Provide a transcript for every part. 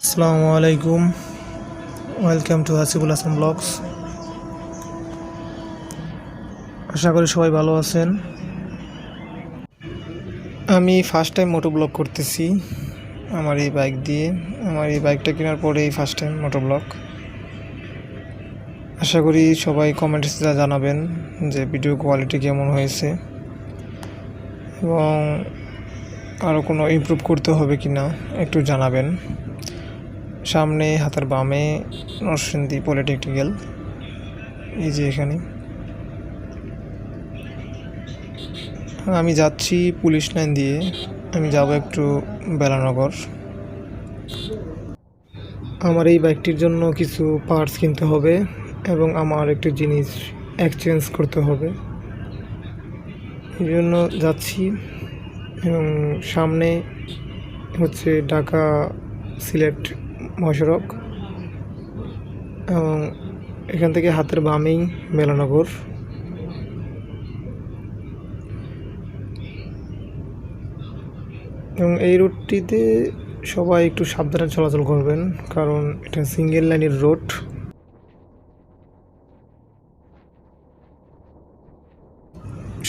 আসসালামু আলাইকুম। Welcome to Hasibul Hasan blogs. আশা করি সবাই ভালো আছেন। আমি ফার্স্ট টাইম মোটো ব্লগ করতেছি আমার এই বাইক দিয়ে। আমার এই বাইকটা কেনার পরেই ফার্স্ট টাইম মোটো ব্লগ। আশা করি সবাই কমেন্টসে জানাবেন যে ভিডিও কোয়ালিটি কেমন হয়েছে এবং আরও কোনো ইমপ্রুভ করতে হবে কি না একটু জানাবেন। সামনে হাতের বামে নরসিংদী পলিটেকনিক্যাল, এই যে এখানে আমি যাচ্ছি পুলিশ লাইন দিয়ে। আমি যাব একটু বেলানগর। আমার এই বাইকটির জন্য কিছু পার্টস কিনতে হবে এবং আমার একটি জিনিস এক্সচেঞ্জ করতে হবে, এই জন্য যাচ্ছি। এবং সামনে হচ্ছে ঢাকা সিলেট মহাসড়ক এবং এখান থেকে হাতের বামেই বেলানগর। এবং এই রোডটিতে সবাই একটু সাবধানে চলাচল করবেন, কারণ এটা সিঙ্গেল লাইনের রোড।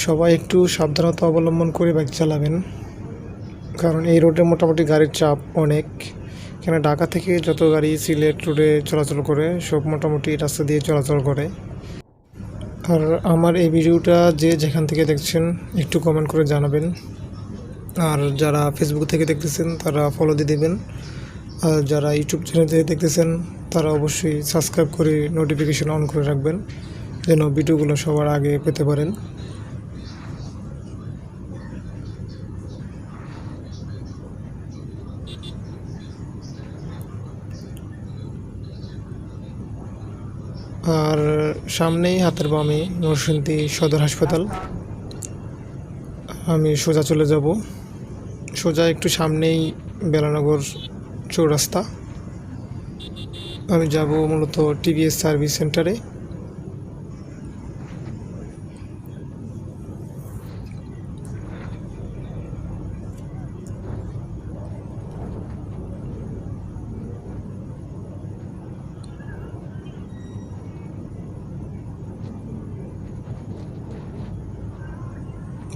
সবাই একটু সাবধানতা অবলম্বন করে বাইক চালাবেন, কারণ এই রোডে মোটামুটি গাড়ির চাপ অনেক। এখানে ঢাকা থেকে যত গাড়ি সিলেট রোডে চলাচল করে সব মোটামুটি রাস্তা দিয়ে চলাচল করে। আর আমার এই ভিডিওটা যে যেখান থেকে দেখছেন একটু কমেন্ট করে জানাবেন। আর যারা ফেসবুক থেকে দেখতেছেন তারা ফলো দিয়ে দেবেন। আর যারা ইউটিউব চ্যানেল থেকে দেখতেছেন তারা অবশ্যই সাবস্ক্রাইব করে নোটিফিকেশন অন করে রাখবেন, যেন ভিডিওগুলো সবার আগে পেতে পারেন। আর সামনেই হাতের বামে নরসিংদী সদর হাসপাতাল। আমি সোজা চলে যাব, সোজা একটু সামনেই বেলানগর চৌরাস্তা। আমি যাব মূলত টিভিএস সার্ভিস সেন্টারে।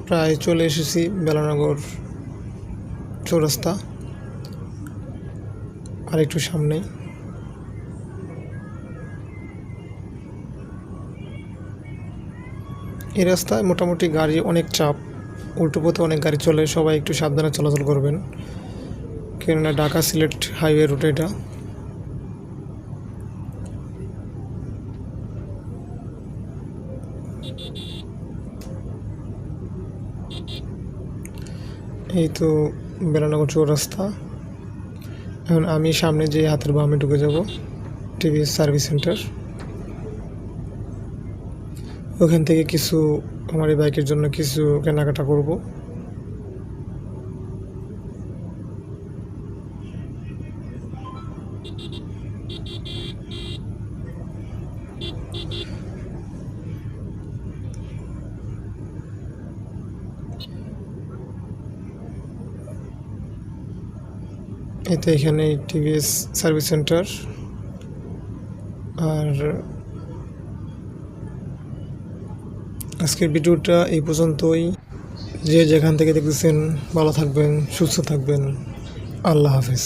প্রায় চলে এসেছি বেলানগর চৌরাস্তা, আর একটু সামনেই। এই রাস্তায় মোটামুটি গাড়ি অনেক চাপ, উল্টো পথে অনেক গাড়ি চলে। সবাই একটু সাবধানে চলাচল করবেন, কেননা ঢাকা সিলেট হাইওয়ে রুট এটা। এই তো বেলানগর চৌরাস্তা। এখন আমি সামনে যে হাতের বামে ঢুকে যাব টিভিএস সার্ভিস সেন্টার। ওখান থেকে কিছু আমার এই বাইকের জন্য কিছু কেনাকাটা করব। এতে এখানে টিভিএস সার্ভিস সেন্টার। আর আজকের ভিডিওটা এই পর্যন্তই। যে যেখান থেকে দেখতেছেন ভালো থাকবেন, সুস্থ থাকবেন। আল্লাহ হাফেজ।